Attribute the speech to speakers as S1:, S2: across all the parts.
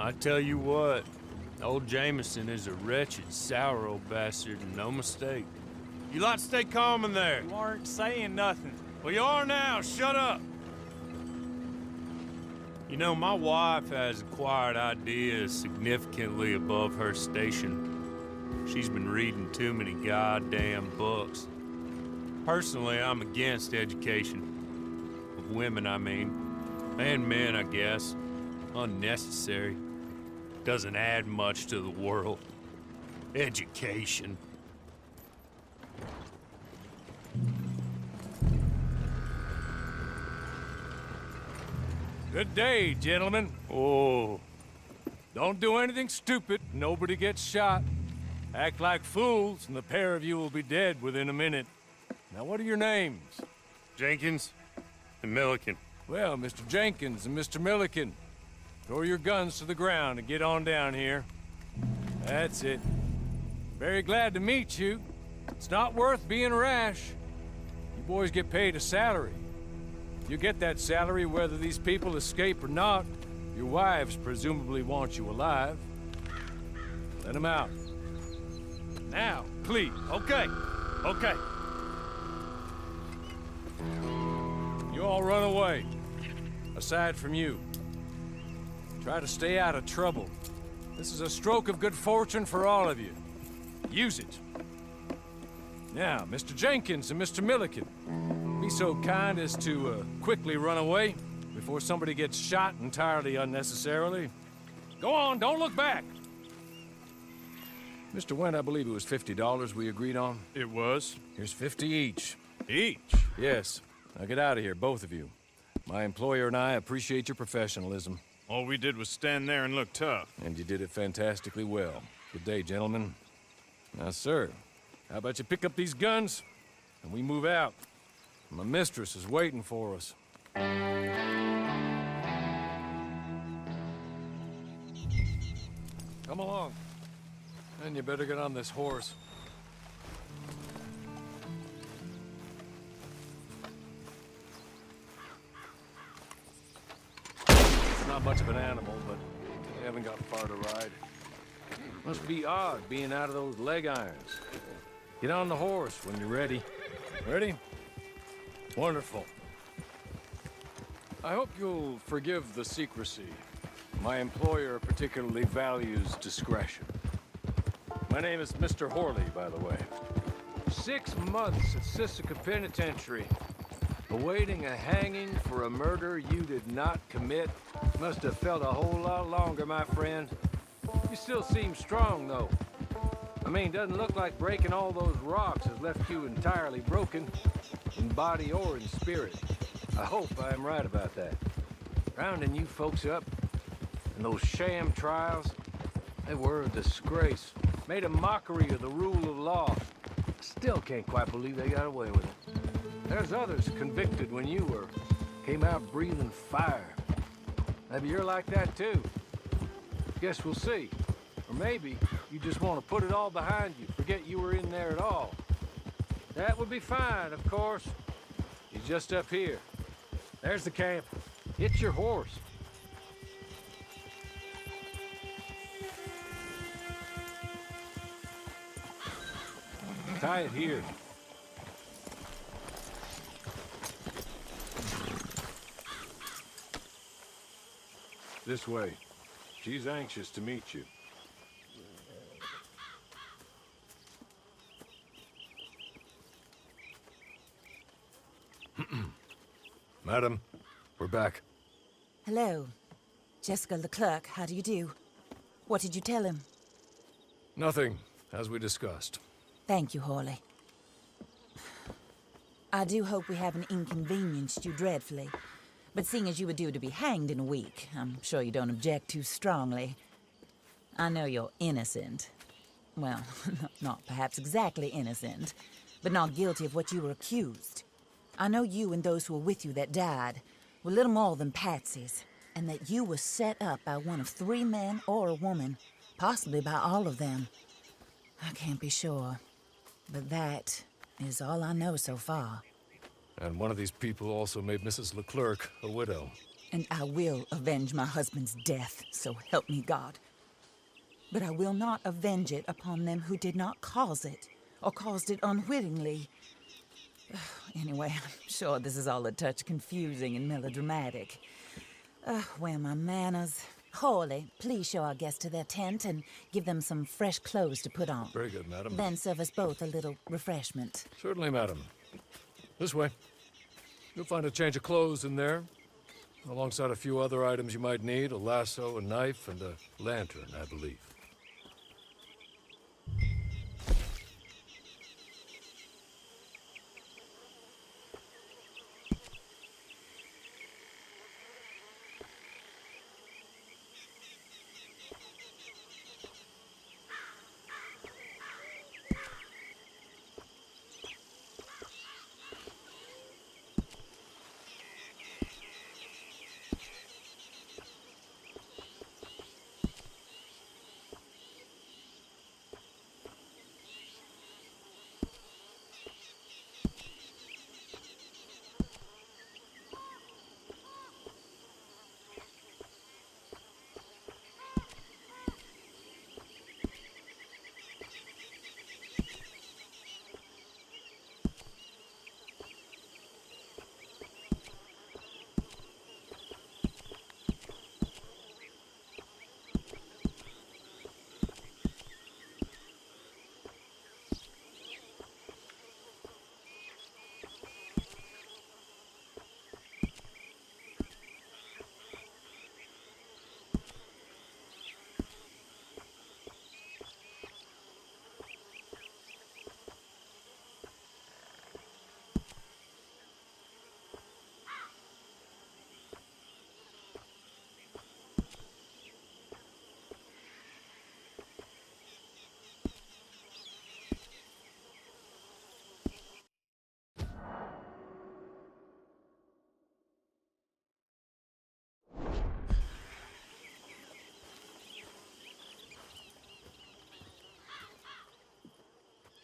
S1: I tell you what, old Jameson is a wretched, sour old bastard, and no mistake. You lot stay calm in there.
S2: You aren't saying nothing.
S1: Well, you are now. Shut up. You know, my wife has acquired ideas significantly above her station. She's been reading too many goddamn books. Personally, I'm against education. Of women, I mean. And men, I guess. Unnecessary. Doesn't add much to the world. Education.
S3: Good day, gentlemen.
S1: Oh.
S3: Don't do anything stupid. Nobody gets shot. Act like fools, and the pair of you will be dead within a minute. Now, what are your names?
S1: Jenkins and Milliken.
S3: Well, Mr. Jenkins and Mr. Milliken, throw your guns to the ground and get on down here. That's it. Very glad to meet you. It's not worth being rash. You boys get paid a salary. You get that salary whether these people escape or not. Your wives presumably want you alive. Let them out. Now, please.
S1: Okay. Okay.
S3: You all run away. Aside from you. Try to stay out of trouble. This is a stroke of good fortune for all of you. Use it. Now, Mr. Jenkins and Mr. Milliken, be so kind as to quickly run away before somebody gets shot entirely unnecessarily. Go on, don't look back. Mr. Wendt, I believe it was $50 we agreed on.
S2: It was.
S3: Here's 50 each.
S2: Each?
S3: Yes. Now get out of here, both of you. My employer and I appreciate your professionalism.
S2: All we did was stand there and look tough.
S3: And you did it fantastically well. Good day, gentlemen. Now, sir, how about you pick up these guns and we move out? My mistress is waiting for us. Come along. And you better get on this horse. It's not much of an animal, but we haven't got far to ride. Must be odd being out of those leg irons. Get on the horse when you're ready. Ready? Wonderful. I hope you'll forgive the secrecy. My employer particularly values discretion. My name is Mr. Horley, by the way. 6 months at Sisika Penitentiary. Awaiting a hanging for a murder you did not commit. Must have felt a whole lot longer, my friend. You still seem strong, though. I mean, doesn't look like breaking all those rocks has left you entirely broken, in body or in spirit. I hope I am right about that. Rounding you folks up, and those sham trials, they were a disgrace. Made a mockery of the rule of law. Still can't quite believe they got away with it. There's others convicted when you were. Came out breathing fire. Maybe you're like that too. Guess we'll see. Or maybe you just want to put it all behind you, forget you were in there at all. That would be fine, of course. He's just up here. There's the camp. Hit your horse. Tie it here. This way. She's anxious to meet you. Madam, we're back.
S4: Hello. Jessica Leclerc, how do you do? What did you tell him?
S3: Nothing, as we discussed.
S4: Thank you, Horley. I do hope we haven't inconvenienced you dreadfully. But seeing as you were due to be hanged in a week, I'm sure you don't object too strongly. I know you're innocent. Well, not perhaps exactly innocent, but not guilty of what you were accused. I know you and those who were with you that died were little more than patsies, and that you were set up by one of 3 men or a woman, possibly by all of them. I can't be sure, but that is all I know so far.
S3: And one of these people also made Mrs. Leclerc a widow.
S4: and I will avenge my husband's death, so help me God. But I will not avenge it upon them who did not cause it, or caused it unwittingly. Anyway, I'm sure this is all a touch confusing and melodramatic. Where are my manners? Hawley, please show our guests to their tent and give them some fresh clothes to put on.
S3: Very good, madam.
S4: Then serve us both a little refreshment.
S3: Certainly, madam. This way. You'll find a change of clothes in there, alongside a few other items you might need, a lasso, a knife, and a lantern, I believe.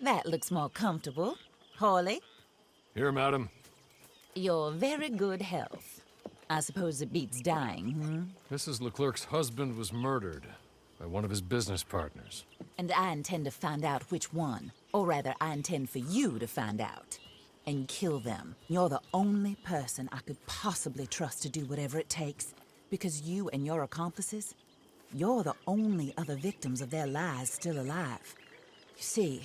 S4: That looks more comfortable. Hawley,
S3: Here, madam.
S4: your very good health. I suppose it beats dying,
S3: Mrs. Leclerc's husband was murdered by one of his business partners.
S4: And I intend to find out which one. Or rather, I intend for you to find out. And kill them. You're the only person I could possibly trust to do whatever it takes. Because you and your accomplices, you're the only other victims of their lies still alive. You see,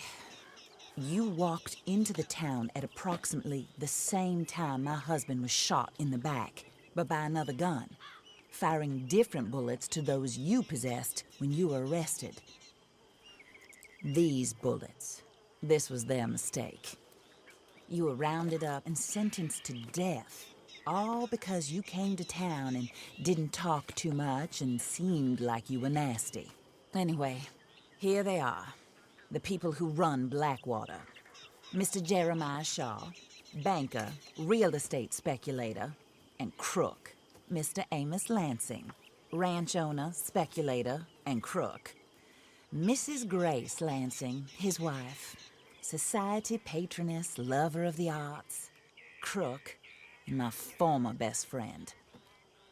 S4: you walked into the town at approximately the same time my husband was shot in the back, but by another gun, firing different bullets to those you possessed when you were arrested. These bullets, this was their mistake. You were rounded up and sentenced to death, all because you came to town and didn't talk too much and seemed like you were nasty. Anyway, here they are. The people who run Blackwater. Mr. Jeremiah Shaw, banker, real estate speculator, and crook. Mr. Amos Lansing, ranch owner, speculator, and crook. Mrs. Grace Lansing, his wife, society patroness, lover of the arts, crook, and my former best friend.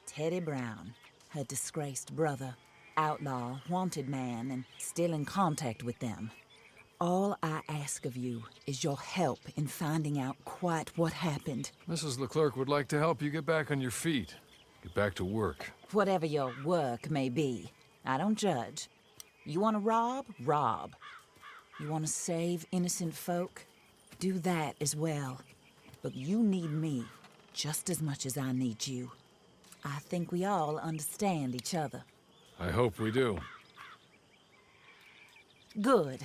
S4: Teddy Brown, her disgraced brother, outlaw, wanted man, and still in contact with them. All I ask of you is your help in finding out quite what happened.
S3: Mrs. Leclerc would like to help you get back on your feet. Get back to work.
S4: Whatever your work may be, I don't judge. You want to rob? Rob. You want to save innocent folk? Do that as well. But you need me just as much as I need you. I think we all understand each other.
S3: I hope we do.
S4: Good.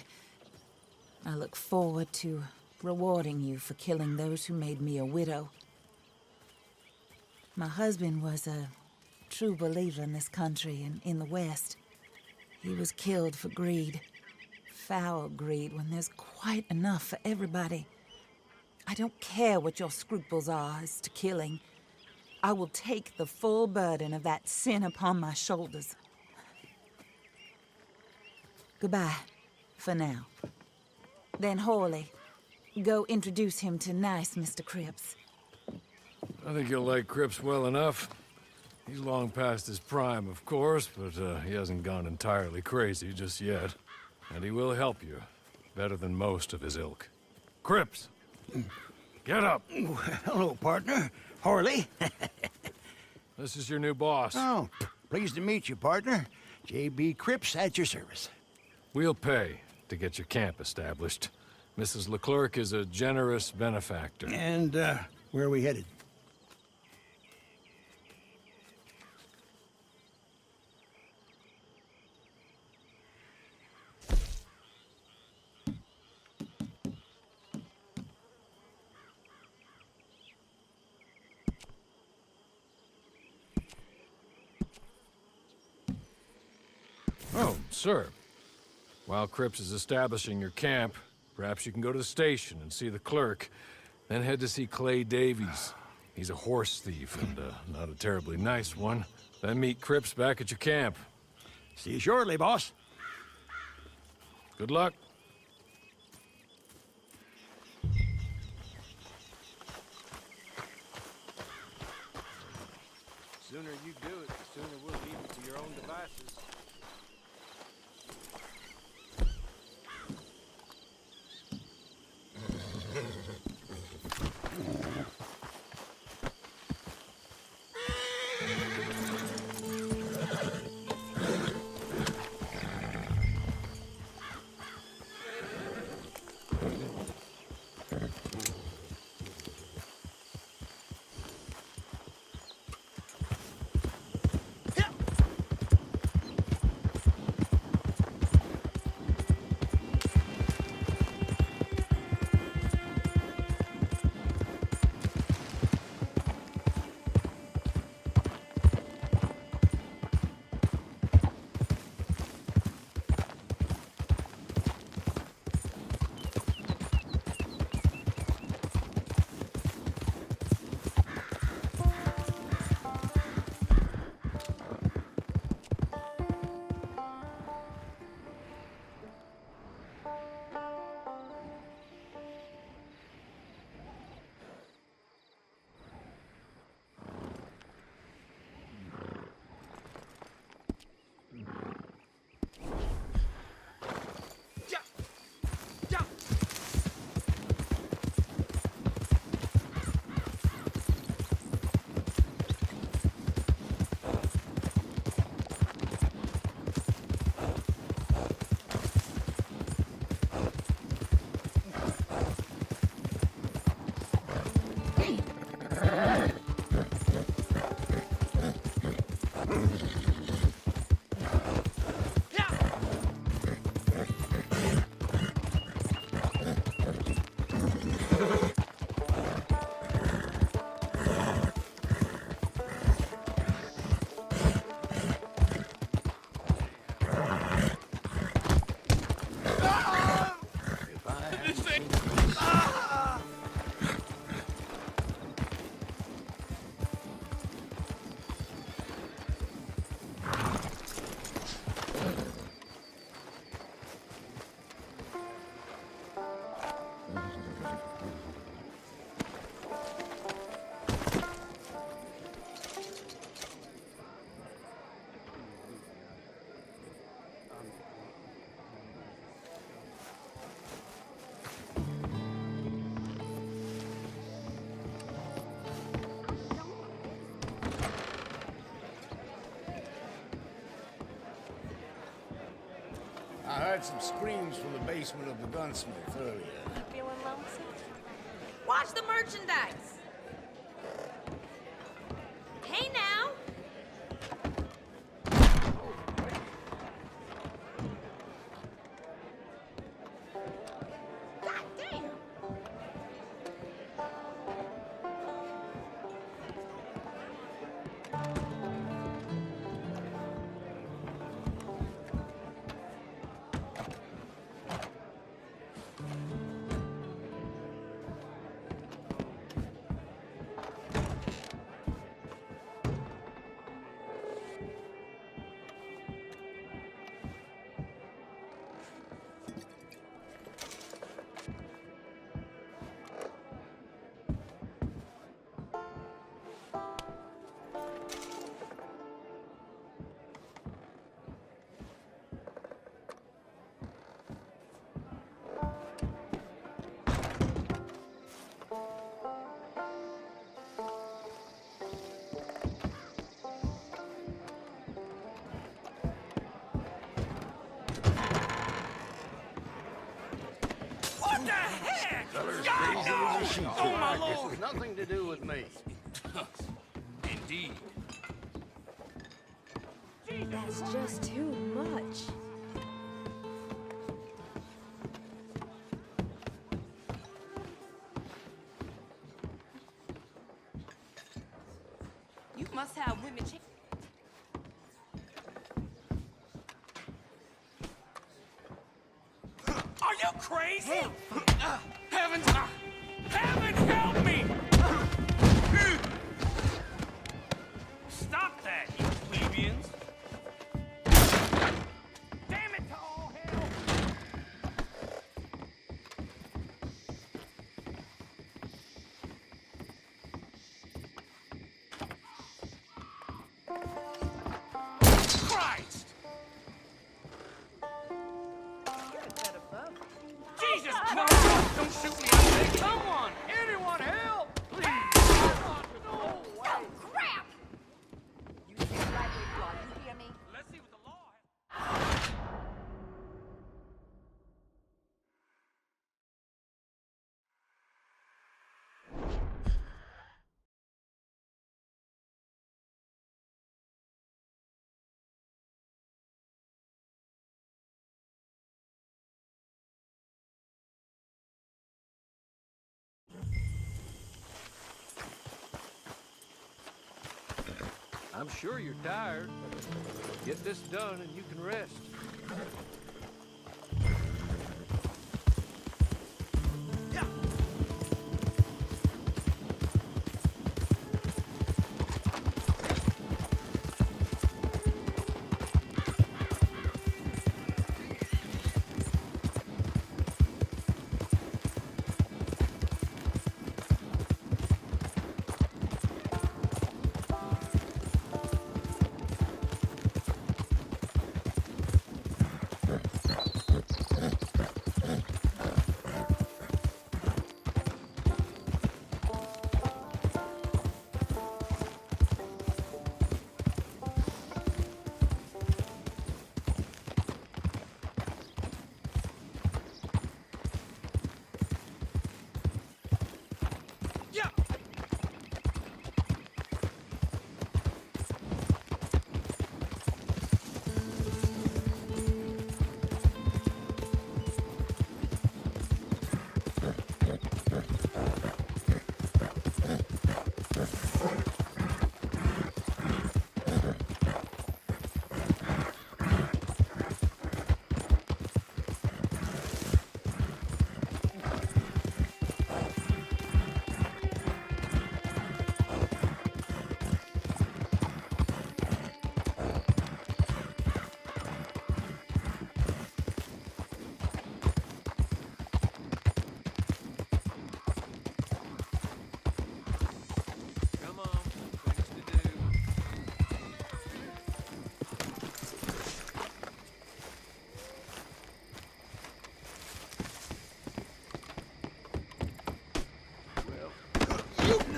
S4: I look forward to rewarding you for killing those who made me a widow. My husband was a true believer in this country and in the West. He was killed for greed. Foul greed when there's quite enough for everybody. I don't care what your scruples are as to killing. I will take the full burden of that sin upon my shoulders. Goodbye, for now. Then Hawley, go introduce him to nice Mr. Cripps.
S3: I think you'll like Cripps well enough. He's long past his prime, of course, but he hasn't gone entirely crazy just yet. And he will help you, better than most of his ilk. Cripps! Get up!
S5: Hello, partner. Horley.
S3: This is your new boss.
S5: Oh, pleased to meet you, partner. J.B. Cripps at your service.
S3: We'll pay to get your camp established. Mrs. Leclerc is a generous benefactor.
S5: And, where are we headed?
S3: Oh, sir. While Cripps is establishing your camp, perhaps you can go to the station and see the clerk, then head to see Clay Davies. He's a horse thief, and not a terribly nice one. Then meet Cripps back at your camp.
S5: See you shortly, boss.
S3: Good luck. Sooner you do it, the sooner we'll leave it to your own devices.
S5: I heard some screams from the basement of the gunsmith earlier.
S6: Feeling lonesome? Watch the merchandise! Hey now! God damn!
S5: Oh, my Lord! This has nothing to do with me.
S1: Indeed.
S7: That's just too much.
S6: You must have women.
S1: Are you crazy? Heavens! Heaven help me! Stop that, you plebeians! Damn it to all hell! Christ! Jesus Christ! Don't shoot me! Someone! Anyone help! Please!
S6: Oh, crap! You stand right where you are. You hear me?
S1: Let's see what the law has.
S3: I'm sure you're tired. Get this done and you can rest.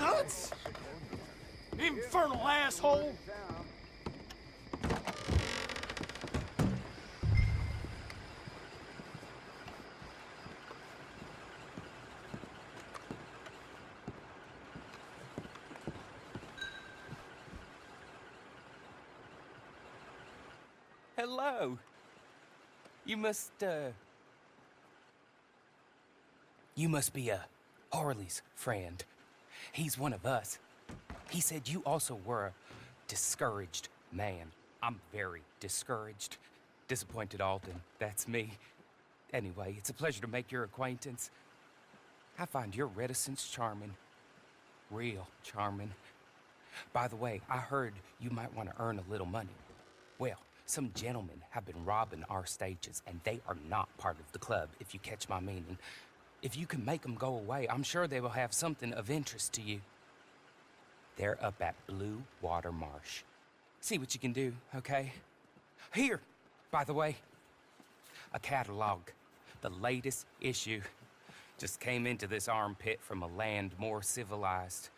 S1: nuts? Infernal asshole!
S8: Hello. You must be Harley's friend. He's one of us. He said you also were a discouraged man. I'm very discouraged. Disappointed Alden, that's me. Anyway, it's a pleasure to make your acquaintance. I find your reticence charming. Real charming. By the way, I heard you might want to earn a little money. Well, some gentlemen have been robbing our stages, and they are not part of the club, if you catch my meaning. If you can make them go away, I'm sure they will have something of interest to you. They're up at Blue Water Marsh. See what you can do, okay? Here, by the way, a catalog. The latest issue. Just came into this armpit from a land more civilized.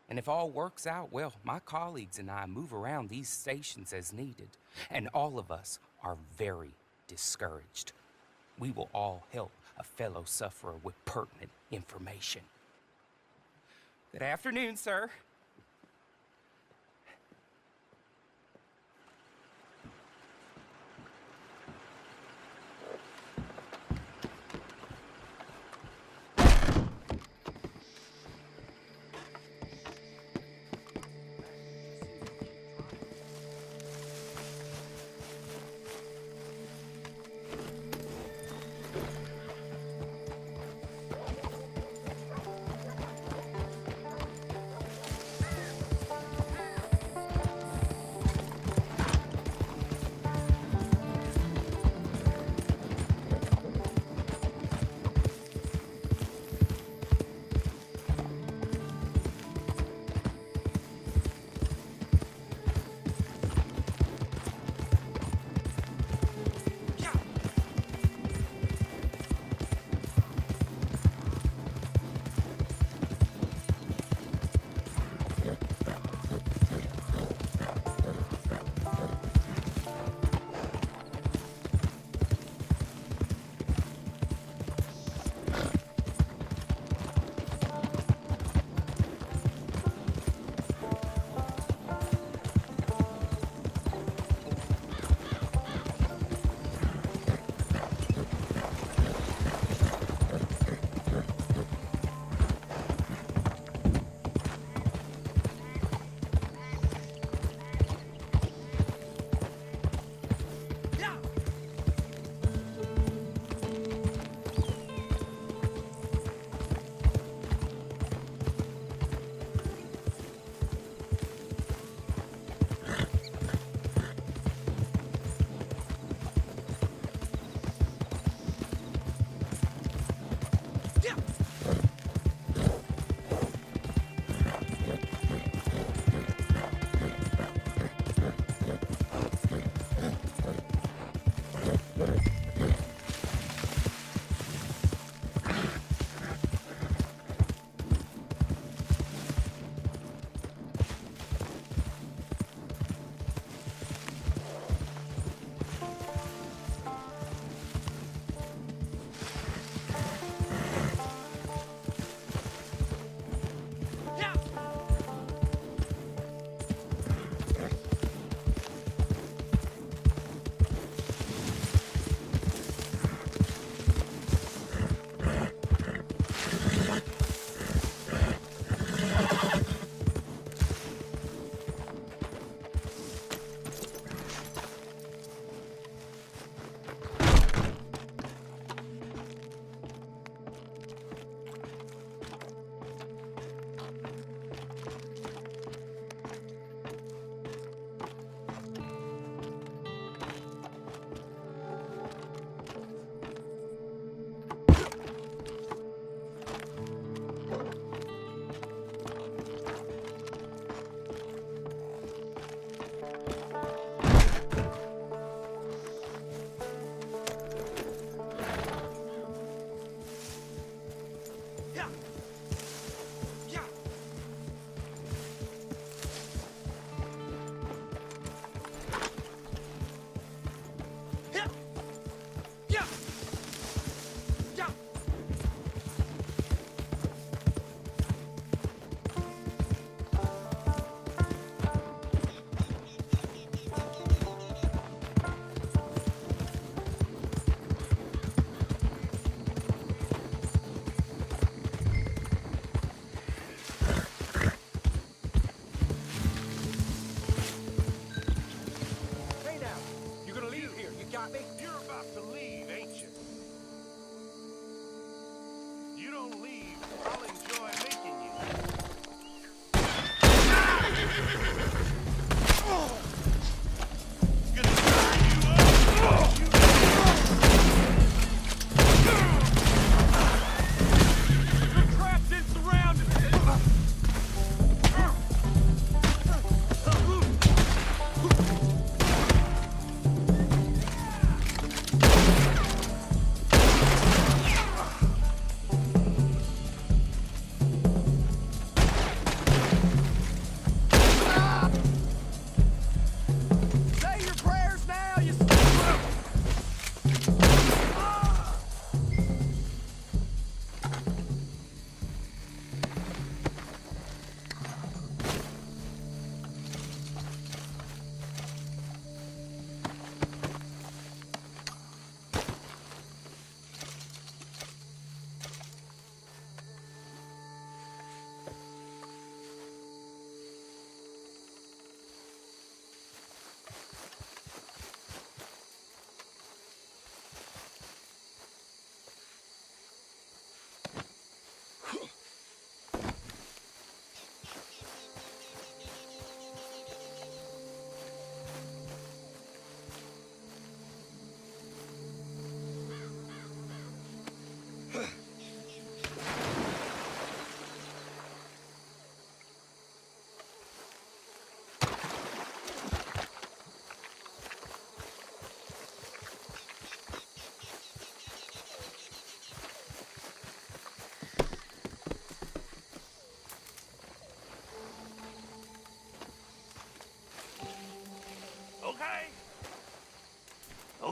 S8: And if all works out, well, my colleagues and I move around these stations as needed. And all of us are very discouraged. We will all help a fellow sufferer with pertinent information. Good afternoon, sir.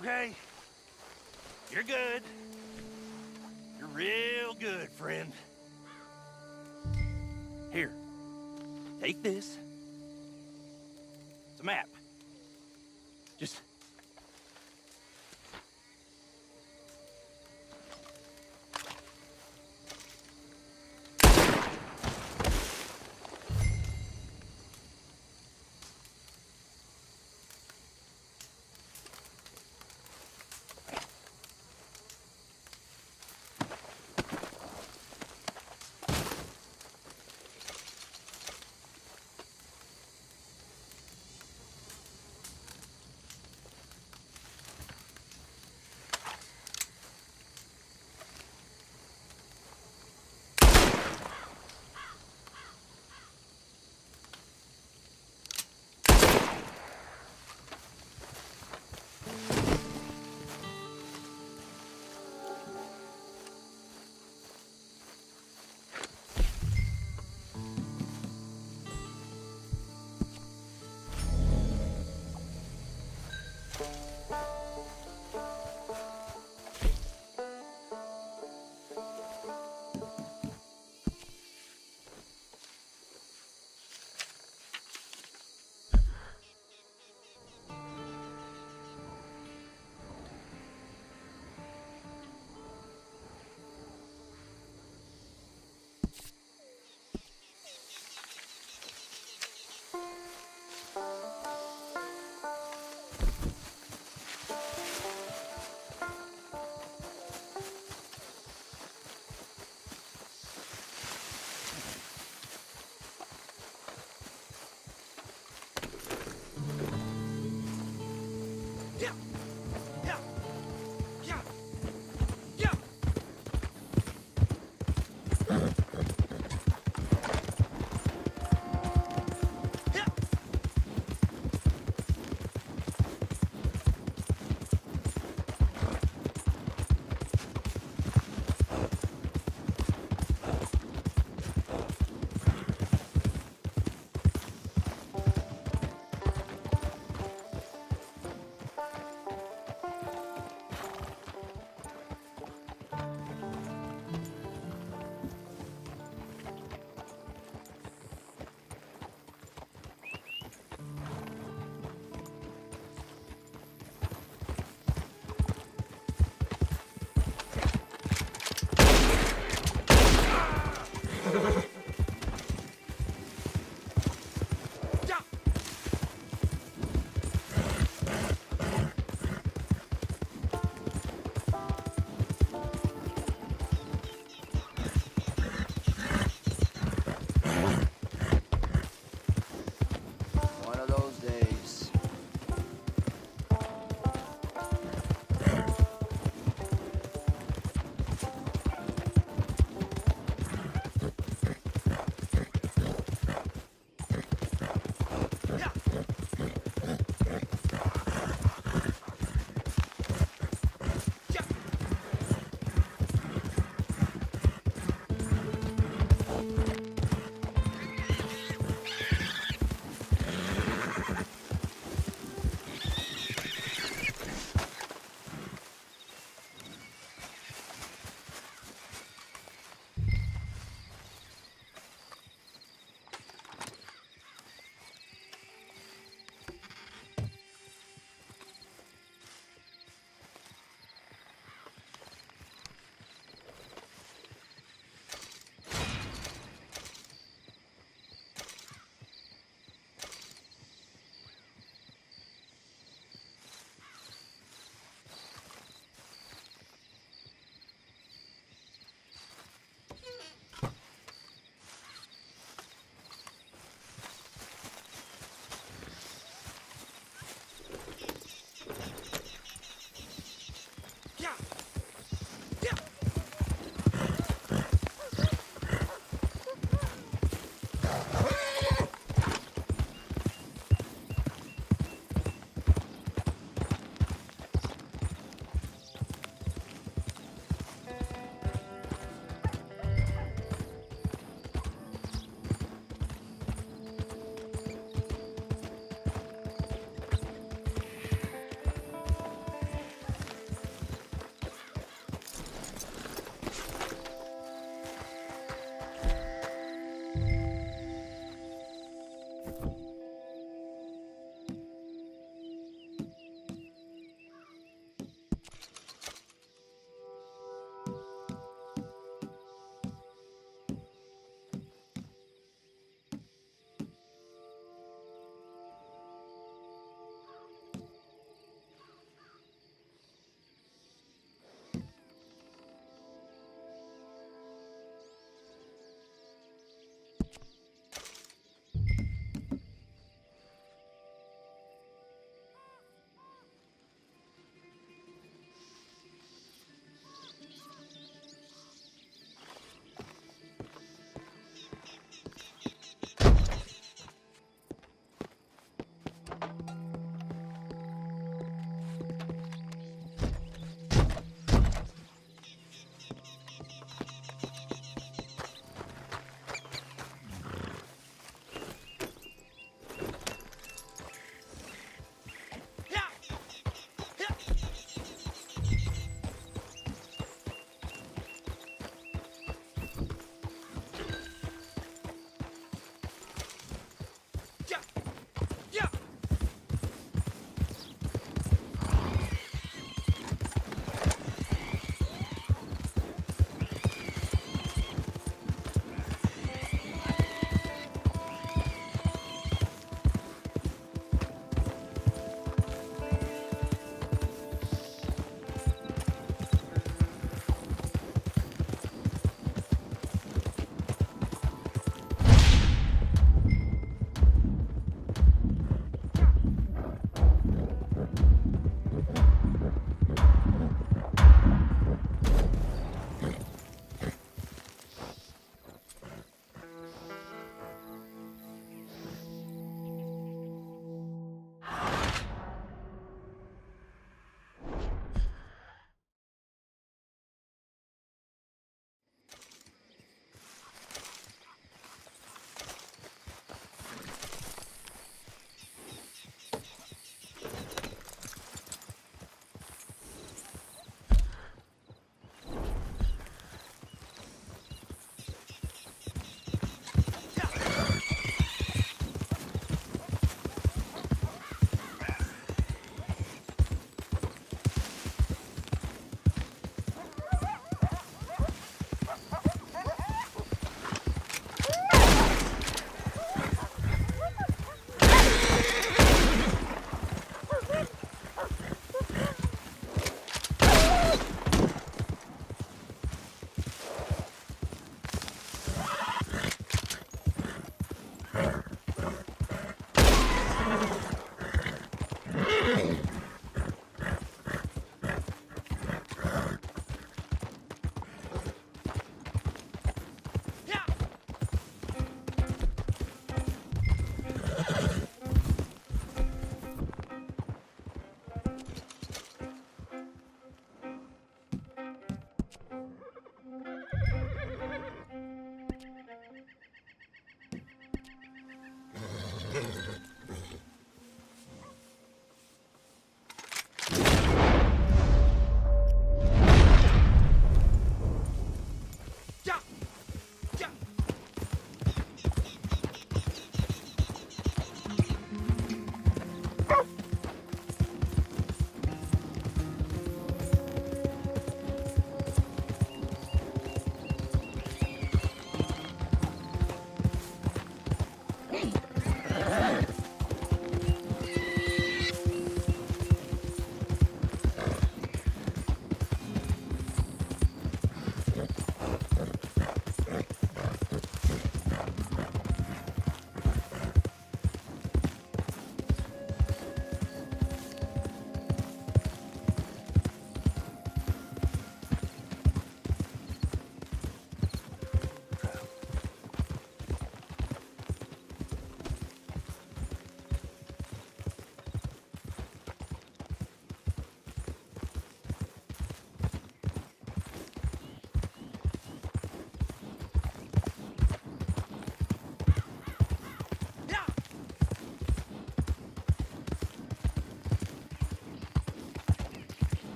S9: Okay. You're good. You're real good, friend. Here. Take this. It's a map. Just...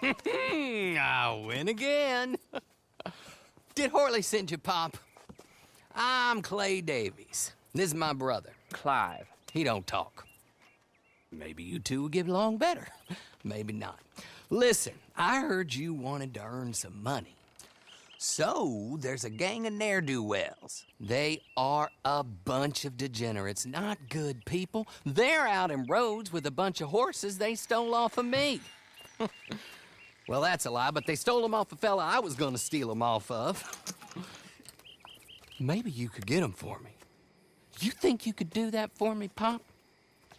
S10: I win again. Did Horley send you, Pop? I'm Clay Davies. This is my brother, Clive. He don't talk. Maybe you two will get along better. Maybe not. Listen, I heard you wanted to earn some money. So, there's a gang of ne'er-do-wells. They are a bunch of degenerates, not good people. They're out in roads with a bunch of horses they stole off of me. Well, that's a lie, but they stole them off a fella I was gonna steal them off of. Maybe you could get them for me. You think you could do that for me, Pop?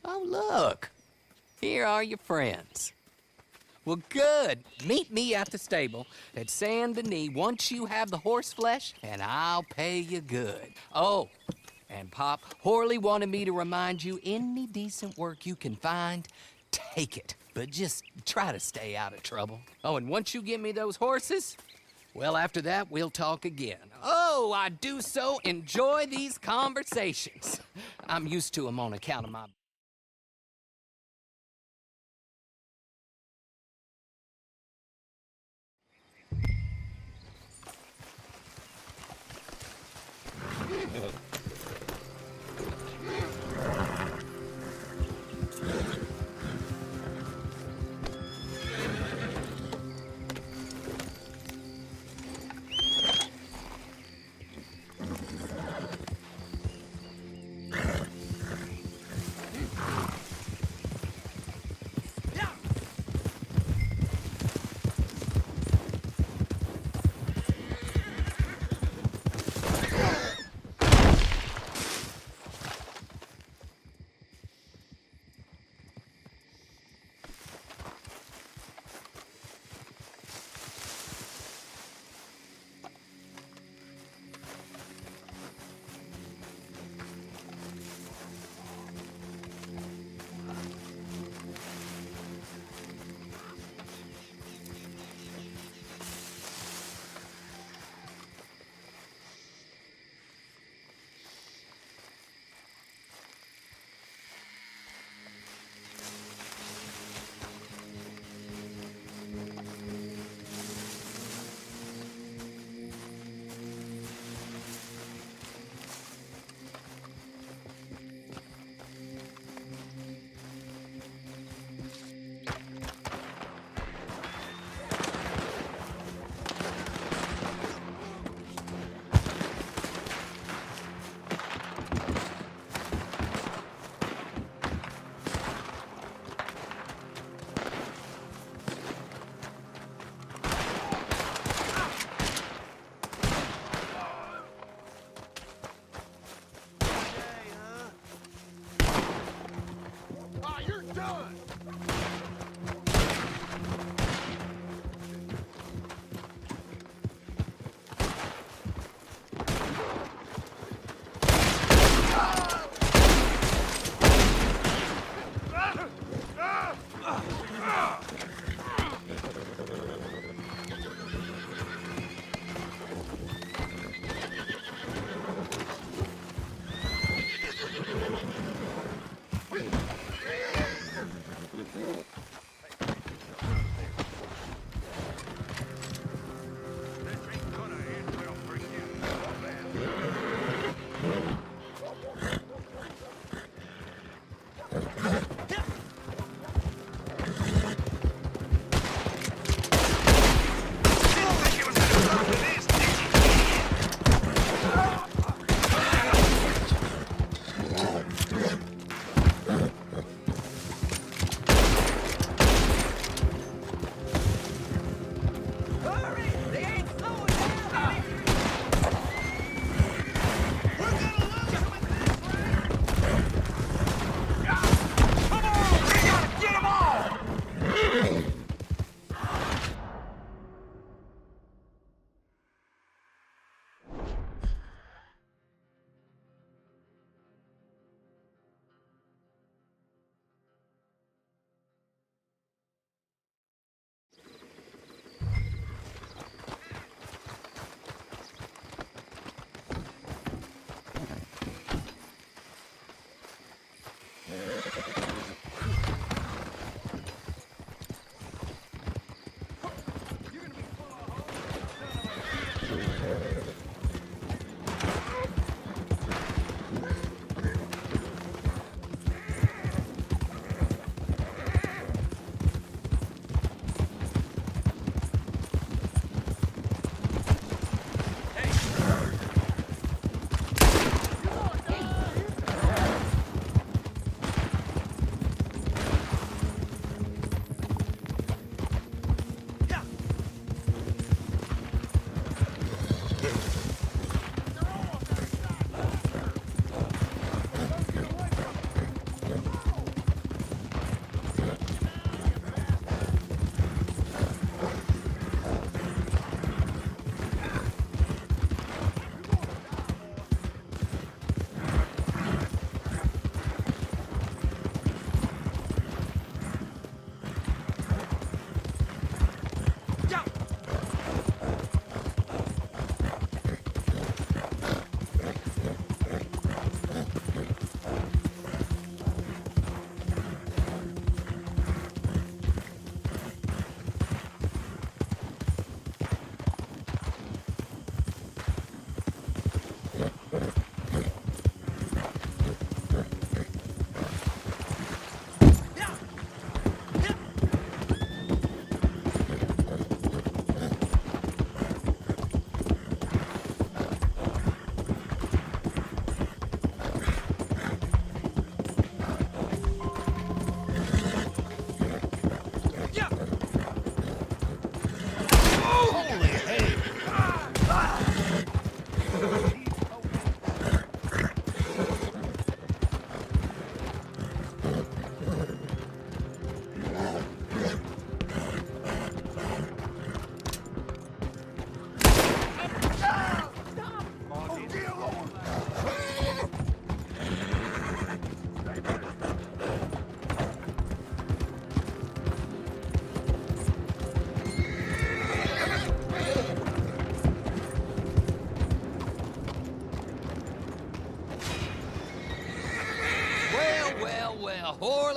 S10: Oh, look. Here are your friends. Well, good. Meet me at the stable at Saint Denis once you have the horse flesh, and I'll pay you good. Oh, and Pop, Horley wanted me to remind you, any decent work you can find, take it. But just try to stay out of trouble. Oh, and once you give me those horses, well, after that, we'll talk again. Oh, I do so enjoy these conversations. I'm used to them on account of my...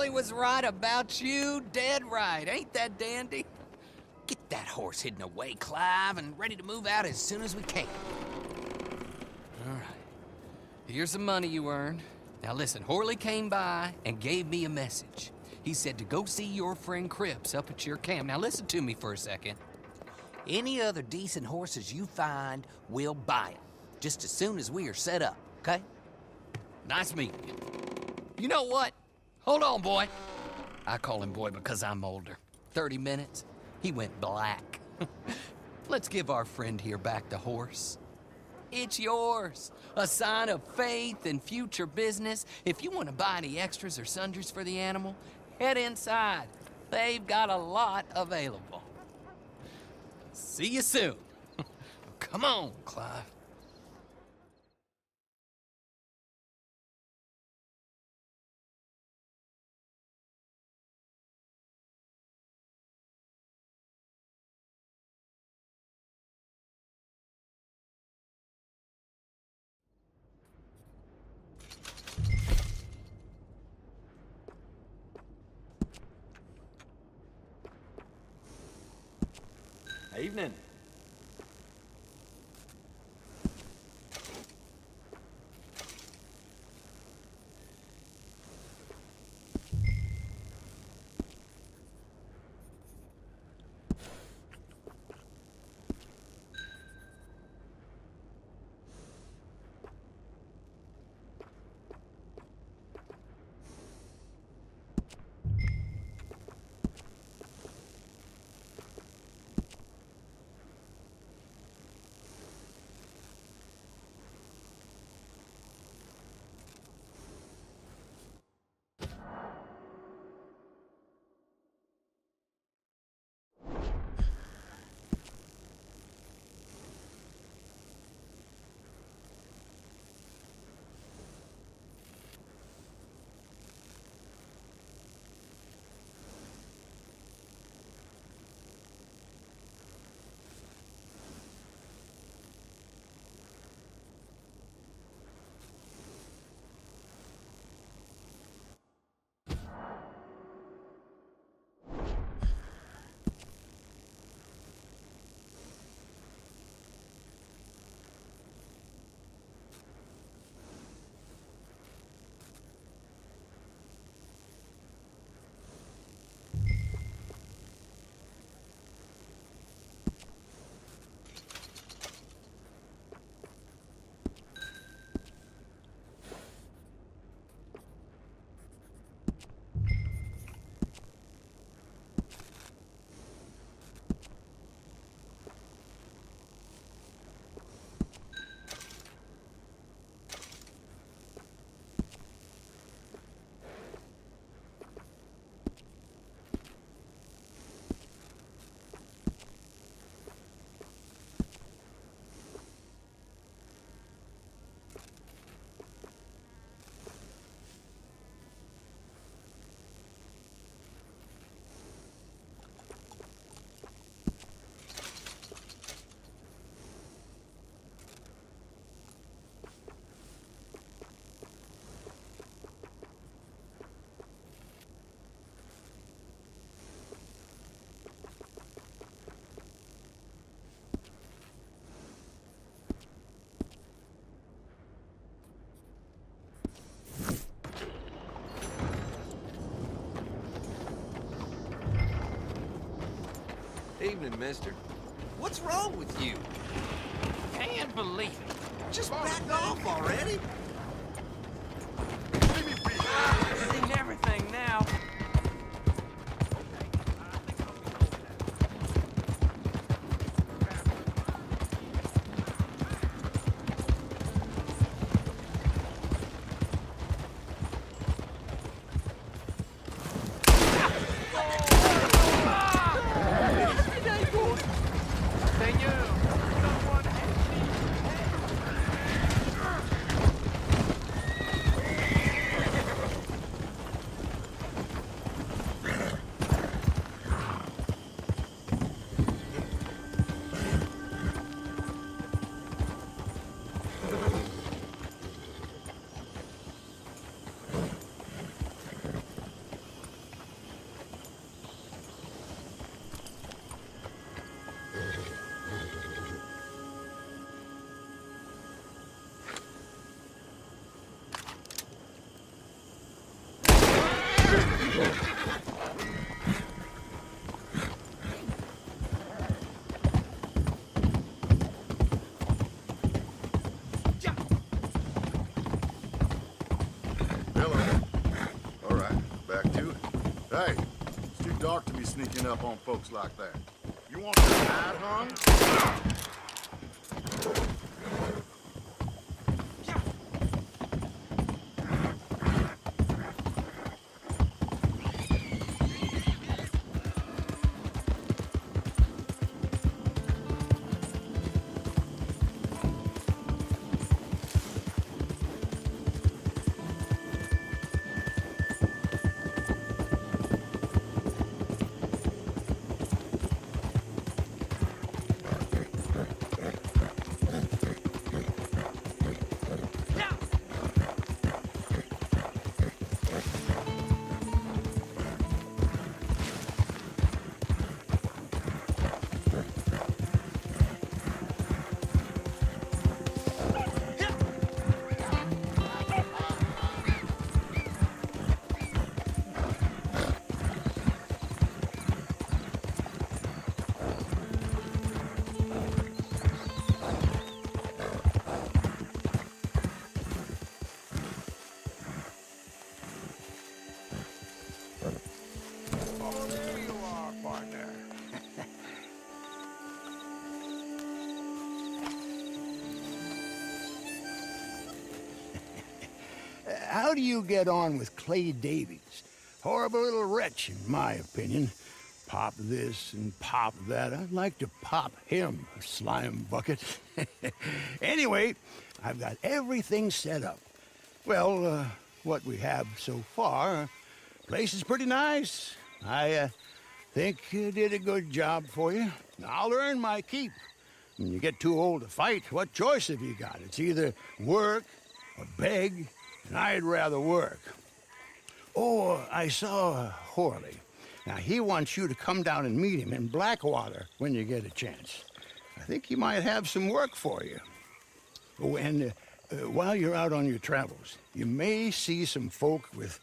S10: Harley was right about you, dead right. Ain't that dandy? Get that horse hidden away, Clive, and ready to move out as soon as we can. All right. Here's the money you earned. Now listen, Horley came by and gave me a message. He said to go see your friend Cripps up at your camp. Now listen to me for a second. Any other decent horses you find, we'll buy them. Just as soon as we are set up, okay? Nice meeting you. You know what? Hold on, boy. I call him boy because I'm older. 30 minutes, he went black. Let's give our friend here back the horse. It's yours. A sign of faith and future business. If you want to buy any extras or sundries for the animal, head inside. They've got a lot available. See you soon. Come on, Clive.
S9: Evening.
S11: Evening, mister. What's wrong with you?
S10: Can't believe it.
S11: Just back off already?
S10: I've seen everything now.
S5: dark to be sneaking up on folks like that. You want to hide, huh?
S12: How do you get on with Clay Davies? Horrible little wretch, in my opinion. Pop this and pop that. I'd like to pop him, a slime bucket. Anyway, I've got everything set up. Well, what we have so far, place is pretty nice. I think you did a good job for you. I'll earn my keep. When you get too old to fight, what choice have you got? It's either work or beg, and I'd rather work. Oh, I saw Horley. Now, he wants you to come down and meet him in Blackwater when you get a chance. I think he might have some work for you. Oh, and while you're out on your travels, you may see some folk with